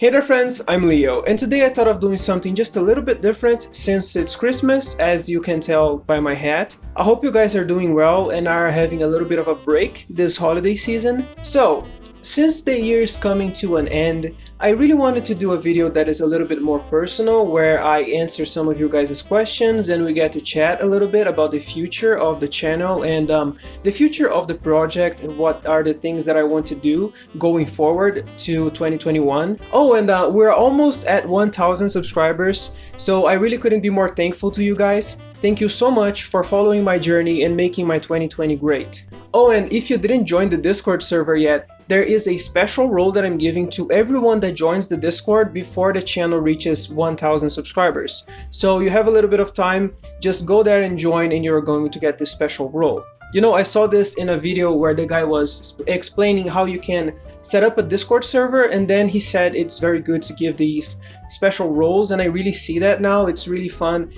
Hey there friends, I'm Leo, and today I thought of doing something just a little bit different since it's Christmas, as you can tell by my hat. I hope you guys are doing well and are having a little bit of a break this holiday season. So, since the year is coming to an end, I really wanted to do a video that is a little bit more personal, where I answer some of you guys' questions and we get to chat a little bit about the future of the channel and the future of the project and what are the things that I want to do going forward to 2021. Oh, and we're almost at 1,000 subscribers, so I really couldn't be more thankful to you guys. Thank you so much for following my journey and making my 2020 great. Oh, and if you didn't join the Discord server yet, there is a special role that I'm giving to everyone that joins the Discord before the channel reaches 1,000 subscribers. So you have a little bit of time, just go there and join and you're going to get this special role. You know, I saw this in a video where the guy was explaining how you can set up a Discord server, and then he said it's very good to give these special roles, and I really see that now. It's really fun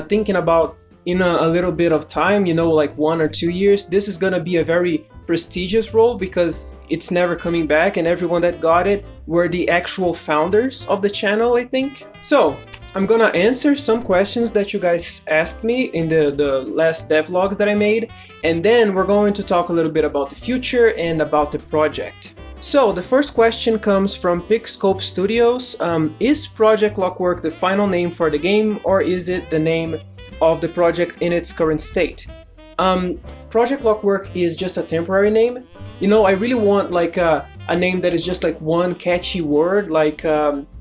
thinking about in a little bit of time, you know, like 1 or 2 years, this is gonna be a very prestigious role because it's never coming back, and everyone that got it were the actual founders of the channel, I think. So I'm gonna answer some questions that you guys asked me in the last devlogs that I made, and then we're going to talk a little bit about the future and about the project. So the first question comes from Picscope Studios. Is Project Clockwork the final name for the game, or is it the name of the project in its current state? Project Clockwork is just a temporary name. You know, I really want like a name that is just like one catchy word, like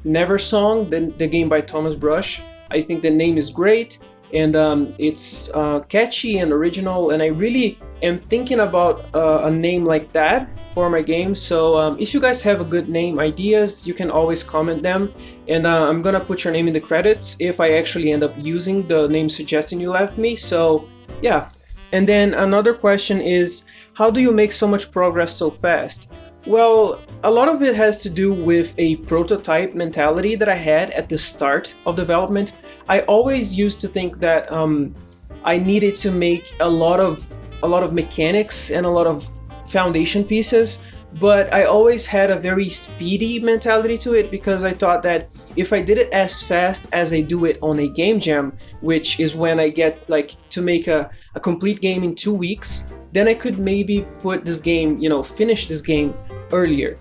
Never Song, the game by Thomas Brush. I think the name is great, and it's catchy and original, and I really am thinking about a name like that for my game. So if you guys have a good name ideas, you can always comment them, and I'm gonna put your name in the credits if I actually end up using the name suggestion you left me. So yeah. And then another question is, how do you make so much progress so fast? Well, a lot of it has to do with a prototype mentality that I had at the start of development. I always used to think that I needed to make a lot of mechanics and a lot of foundation pieces, but I always had a very speedy mentality to it, because I thought that if I did it as fast as I do it on a game jam, which is when I get like to make a complete game in 2 weeks, then I could maybe put this game, you know, finish this game earlier.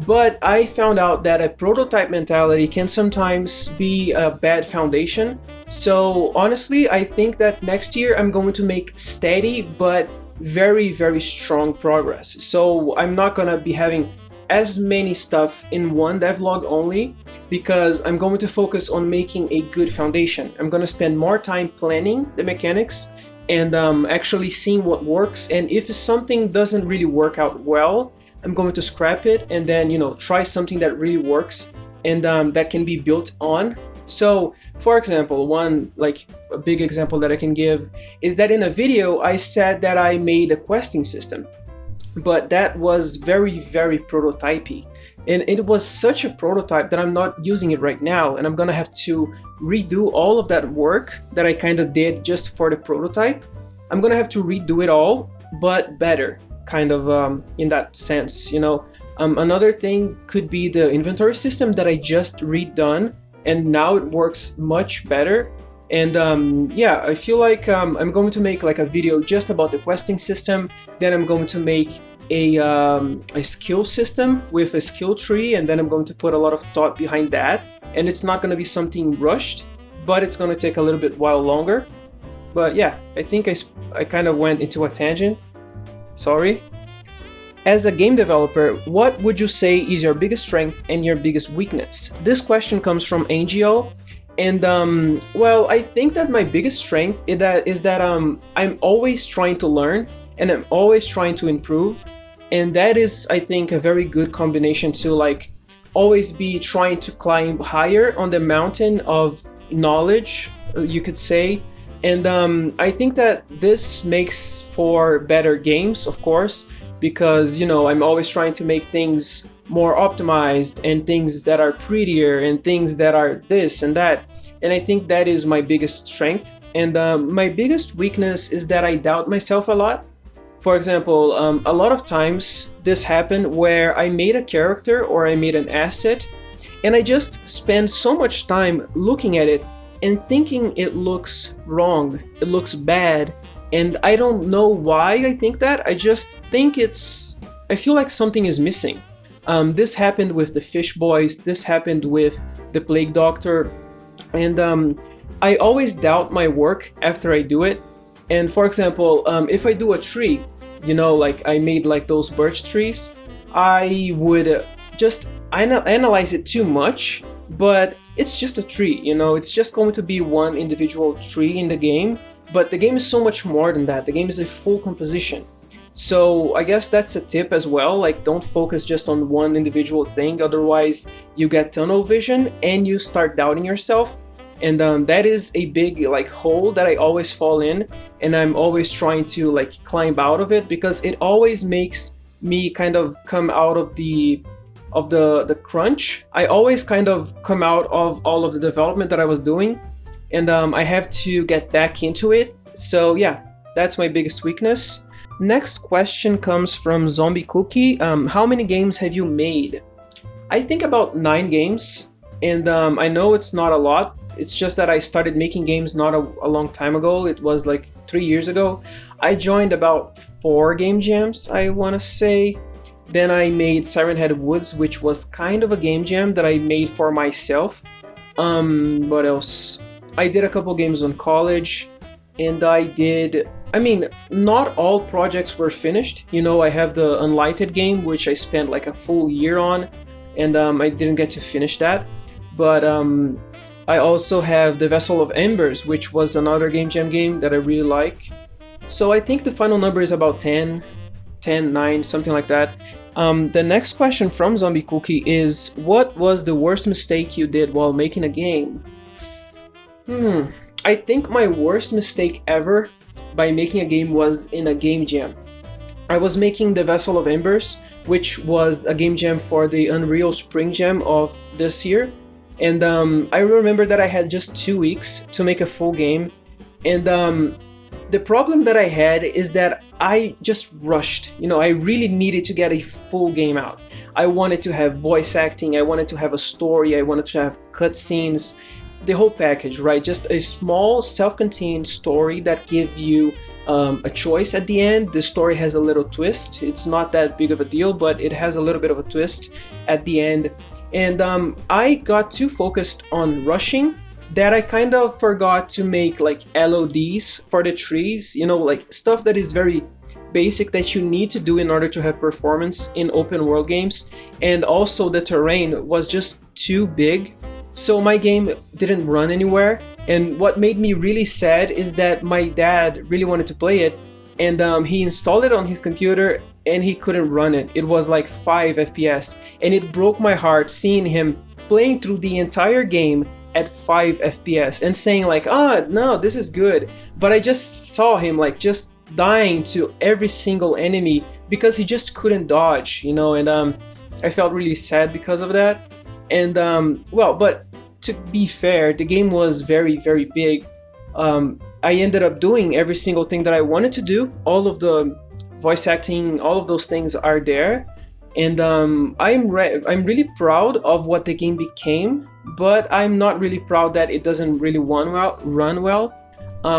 But I found out that a prototype mentality can sometimes be a bad foundation. So honestly, I think that next year I'm going to make steady but very, very strong progress. So I'm not gonna be having as many stuff in one devlog only, because I'm going to focus on making a good foundation. I'm gonna spend more time planning the mechanics and actually seeing what works, and if something doesn't really work out well, I'm going to scrap it and then, you know, try something that really works and that can be built on. So for example, one like a big example that I can give is that in a video I said that I made a questing system, but that was very, very prototypey, and it was such a prototype that I'm not using it right now, and I'm gonna have to redo all of that work that I kind of did just for the prototype. I'm gonna have to redo it all, but better, kind of in that sense, you know. Another thing could be the inventory system that I just redone, and now it works much better. And yeah, I feel like I'm going to make like a video just about the questing system. Then I'm going to make a skill system with a skill tree, and then I'm going to put a lot of thought behind that. And it's not going to be something rushed, but it's going to take a little bit while longer. But yeah, I think I kind of went into a tangent. Sorry. As a game developer, what would you say is your biggest strength and your biggest weakness? This question comes from Angio, and well, I think that my biggest strength is that I'm always trying to learn, and I'm always trying to improve, and that is, I think, a very good combination to like always be trying to climb higher on the mountain of knowledge, you could say. And I think that this makes for better games, of course, because, you know, I'm always trying to make things more optimized and things that are prettier and things that are this and that. And I think that is my biggest strength. And my biggest weakness is that I doubt myself a lot. For example, a lot of times this happened where I made a character or I made an asset and I just spend so much time looking at it and thinking it looks wrong, it looks bad, and I don't know why I think that. I just think I feel like something is missing. This happened with the Fish Boys, this happened with the Plague Doctor, and I always doubt my work after I do it. And for example, if I do a tree, like I made like those birch trees, I would just analyze it too much, but it's just a tree, it's just going to be one individual tree in the game, but the game is so much more than that. The game is a full composition. So I guess that's a tip as well, like don't focus just on one individual thing, otherwise you get tunnel vision and you start doubting yourself. And that is a big like hole that I always fall in, and I'm always trying to like climb out of it, because it always makes me kind of come out of the crunch. I always kind of come out of all of the development that I was doing, and I have to get back into it. So yeah, that's my biggest weakness. Next question comes from Zombie Cookie. How many games have you made? I think about 9 games, and I know it's not a lot. It's just that I started making games not a long time ago. It was like 3 years ago. I joined about 4 game jams, I want to say. Then I made Siren Head Woods, which was kind of a game jam that I made for myself. What else? I did a couple games on college, and not all projects were finished. I have the Unlighted game, which I spent like a full year on, and I didn't get to finish that. But I also have the Vessel of Embers, which was another game jam game that I really like. So I think the final number is about 10, 9, something like that. The next question from Zombie Cookie is, what was the worst mistake you did while making a game? I think my worst mistake ever by making a game was in a game jam. I was making the Vessel of Embers, which was a game jam for the Unreal Spring Jam of this year. And I remember that I had just 2 weeks to make a full game. And the problem that I had is that I just rushed. I really needed to get a full game out. I wanted to have voice acting, I wanted to have a story, I wanted to have cutscenes, the whole package, right? Just a small self-contained story that gives you a choice at the end. The story has a little twist. It's not that big of a deal, but it has a little bit of a twist at the end. And I got too focused on rushing that I kind of forgot to make like LODs for the trees, like stuff that is very basic that you need to do in order to have performance in open world games. And also the terrain was just too big, so my game didn't run anywhere. And what made me really sad is that my dad really wanted to play it, and he installed it on his computer and he couldn't run it. It was like 5 FPS, and it broke my heart seeing him playing through the entire game at 5 FPS and saying like, no, this is good. But I just saw him like just dying to every single enemy because he just couldn't dodge, and I felt really sad because of that. And but to be fair, the game was very, very big. I ended up doing every single thing that I wanted to do. All of the voice acting, all of those things are there. And I'm really proud of what the game became, but I'm not really proud that it doesn't really run well.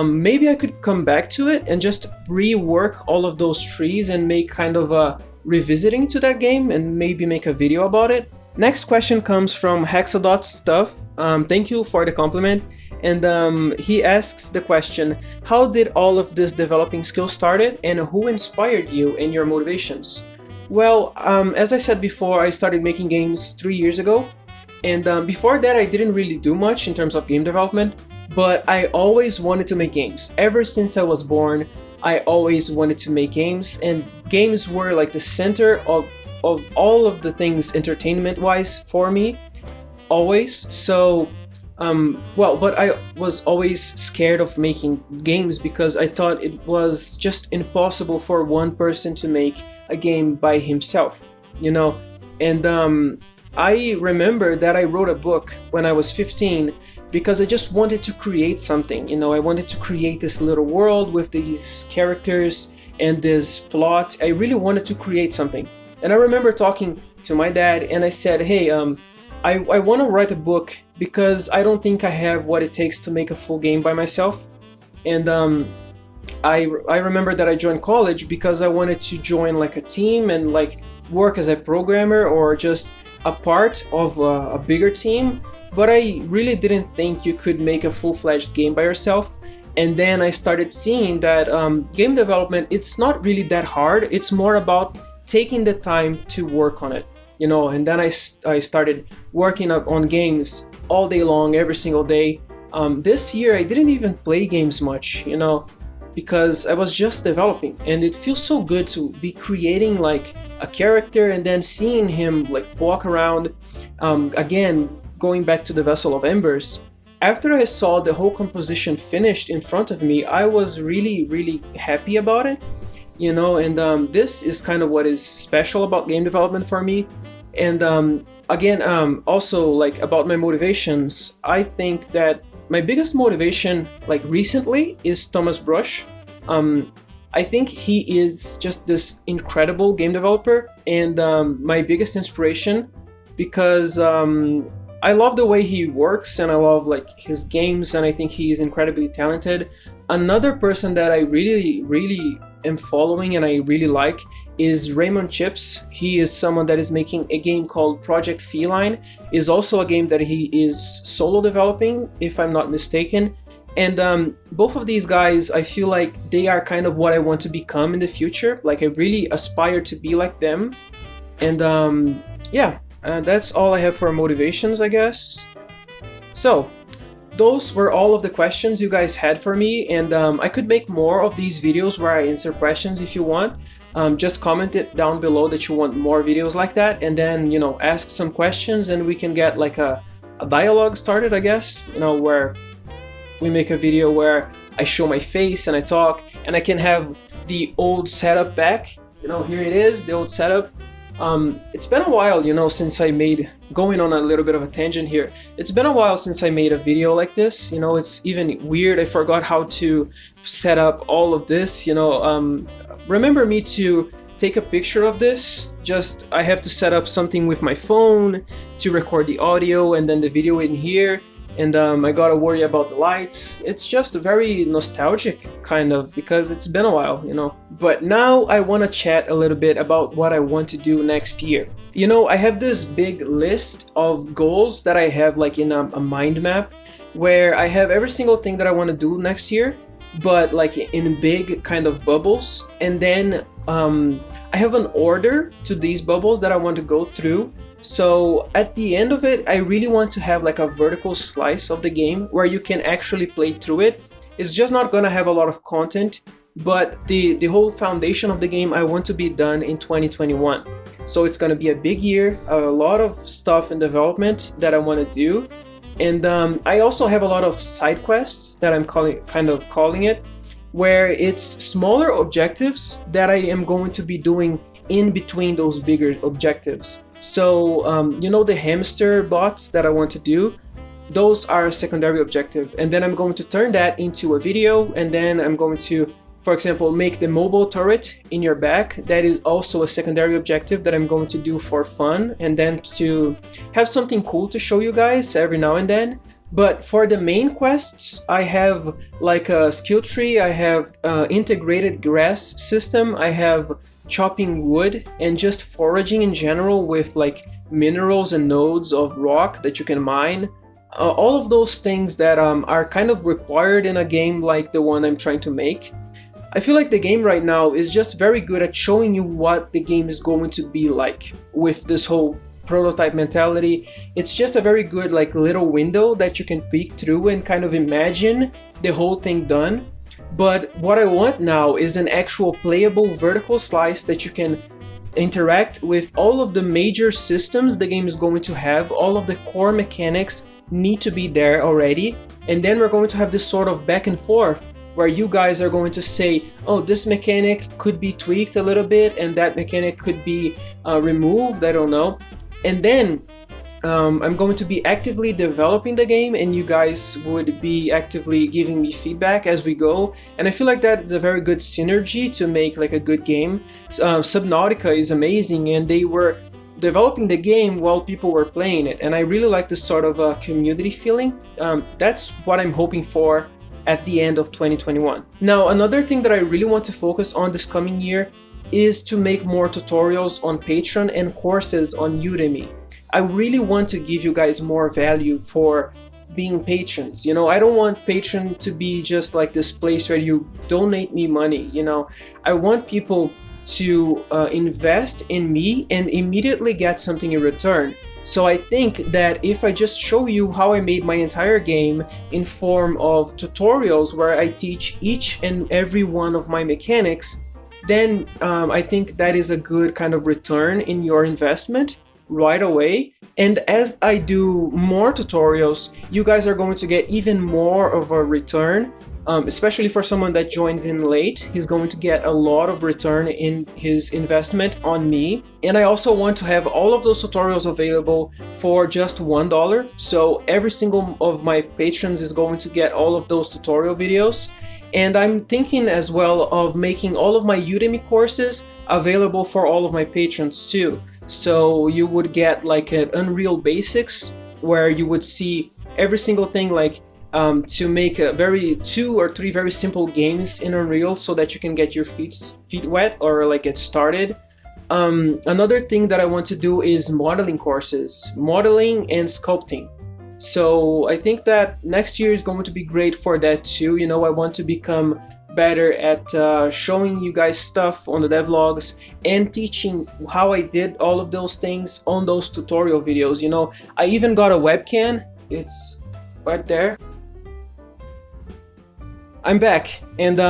Maybe I could come back to it and just rework all of those trees and make kind of a revisiting to that game and maybe make a video about it. Next question comes from Hexadot Stuff. Thank you for the compliment. And he asks the question, how did all of this developing skill started, and who inspired you and your motivations? Well, as I said before, I started making games 3 years ago. And before that, I didn't really do much in terms of game development, but I always wanted to make games. Ever since I was born, I always wanted to make games, and games were like the center of all of the things entertainment-wise for me, always. So, but I was always scared of making games because I thought it was just impossible for one person to make a game by himself, And I remember that I wrote a book when I was 15 because I just wanted to create something, I wanted to create this little world with these characters and this plot. I really wanted to create something. And I remember talking to my dad and I said, hey, I want to write a book because I don't think I have what it takes to make a full game by myself. And I remember that I joined college because I wanted to join like a team and like work as a programmer or just a part of a bigger team. But I really didn't think you could make a full-fledged game by yourself. And then I started seeing that game development, it's not really that hard. It's more about taking the time to work on it, you know. And then I started working up on games all day long, every single day. This year I didn't even play games much, you know, because I was just developing, and it feels so good to be creating like a character and then seeing him like walk around. Again, going back to the Vessel of Embers, after I saw the whole composition finished in front of me, I was really happy about it, you know. And this is kind of what is special about game development for me. And again, also like about my motivations, I think that my biggest motivation like recently is Thomas Brush. I think he is just this incredible game developer, and my biggest inspiration, because I love the way he works and I love like his games, and I think he's incredibly talented. Another person that I really am following and I really like is Raymond Chips. He is someone that is making a game called Project Feline. Is also a game that he is solo developing, if I'm not mistaken. And both of these guys, I feel like they are kind of what I want to become in the future. Like I really aspire to be like them. And yeah, that's all I have for motivations, I guess. So those were all of the questions you guys had for me, and I could make more of these videos where I answer questions if you want. Just comment it down below that you want more videos like that, and then, you know, ask some questions and we can get like a dialogue started, I guess, you know, where we make a video where I show my face and I talk, and I can have the old setup back. You know, here it is, the old setup. It's been a while, you know, since I made, going on a little bit of a tangent here, it's been a while since I made a video like this, you know. It's even weird, I forgot how to set up all of this, you know. Remember me to take a picture of this, just I have to set up something with my phone to record the audio and then the video in here. And I gotta worry about the lights. It's just very nostalgic, kind of, because it's been a while, you know. But now I want to chat a little bit about what I want to do next year. You know, I have this big list of goals that I have like in a mind map, where I have every single thing that I want to do next year, but like in big kind of bubbles. And then I have an order to these bubbles that I want to go through. So at the end of it, I really want to have like a vertical slice of the game where you can actually play through it. It's just not gonna have a lot of content, but the whole foundation of the game I want to be done in 2021. So it's gonna be a big year, a lot of stuff in development that I want to do. And I also have a lot of side quests that I'm calling it, where it's smaller objectives that I am going to be doing in between those bigger objectives. So, you know, the hamster bots that I want to do, those are a secondary objective. And then I'm going to turn that into a video, and then I'm going to, for example, make the mobile turret in your back. That is also a secondary objective that I'm going to do for fun, and then to have something cool to show you guys every now and then. But for the main quests, I have like a skill tree, I have integrated grass system, I have chopping wood, and just foraging in general with like minerals and nodes of rock that you can mine. All of those things that are kind of required in a game like the one I'm trying to make. I feel like the game right now is just very good at showing you what the game is going to be like with this whole prototype mentality. It's just a very good like little window that you can peek through and kind of imagine the whole thing done. But what I want now is an actual playable vertical slice that you can interact with all of the major systems the game is going to have. All of the core mechanics need to be there already. And then we're going to have this sort of back and forth where you guys are going to say, oh, this mechanic could be tweaked a little bit and that mechanic could be removed, I don't know. And then I'm going to be actively developing the game, and you guys would be actively giving me feedback as we go. And I feel like that is a very good synergy to make like a good game. Subnautica is amazing, and they were developing the game while people were playing it, and I really like this sort of a community feeling. That's what I'm hoping for at the end of 2021. Now, another thing that I really want to focus on this coming year is to make more tutorials on Patreon and courses on Udemy. I really want to give you guys more value for being patrons. You know, I don't want Patreon to be just like this place where you donate me money. You know, I want people to invest in me and immediately get something in return. So I think that if I just show you how I made my entire game in form of tutorials where I teach each and every one of my mechanics, then I think that is a good kind of return in your investment right away. And as I do more tutorials, you guys are going to get even more of a return. Especially for someone that joins in late, he's going to get a lot of return in his investment on me. And I also want to have all of those tutorials available for just $1. So every single of my patrons is going to get all of those tutorial videos. And I'm thinking as well of making all of my Udemy courses available for all of my patrons too. So you would get like an Unreal Basics where you would see every single thing, like to make two or three very simple games in Unreal so that you can get your feet wet or like get started. Another thing that I want to do is modeling courses, modeling and sculpting. So I think that next year is going to be great for that too. You know, I want to become better at showing you guys stuff on the devlogs and teaching how I did all of those things on those tutorial videos. You know, I even got a webcam. It's right there. I'm back, and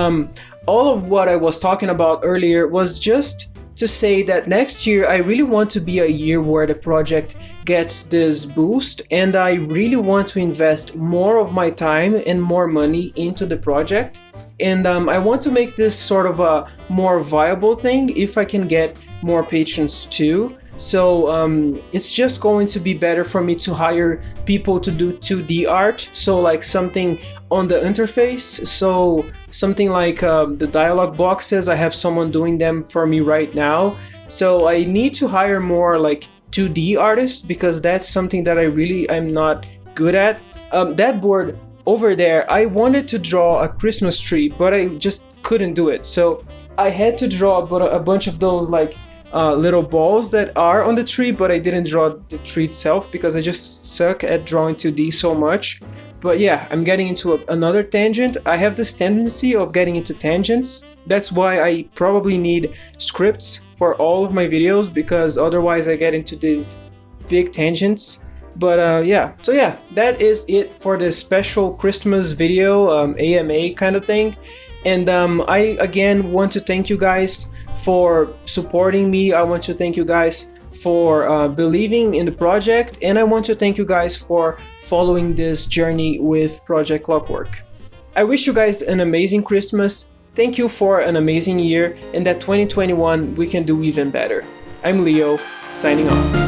all of what I was talking about earlier was just to say that next year I really want to be a year where the project gets this boost, and I really want to invest more of my time and more money into the project. And I want to make this sort of a more viable thing if I can get more patrons too. So it's just going to be better for me to hire people to do 2D art. So like something on the interface. So something like the dialogue boxes, I have someone doing them for me right now. So I need to hire more like 2D artists because that's something that I'm not good at. That board over there, I wanted to draw a Christmas tree, but I just couldn't do it. So I had to draw a bunch of those like little balls that are on the tree, but I didn't draw the tree itself because I just suck at drawing 2D so much. But yeah, I'm getting into another tangent. I have this tendency of getting into tangents. That's why I probably need scripts for all of my videos, because otherwise I get into these big tangents. But yeah, so yeah, that is it for the special Christmas video, AMA kind of thing. And I again want to thank you guys for supporting me. I want to thank you guys for believing in the project, and I want to thank you guys for following this journey with Project Clockwork. I wish you guys an amazing Christmas. Thank you for an amazing year, and that 2021 we can do even better. I'm Leo, signing off.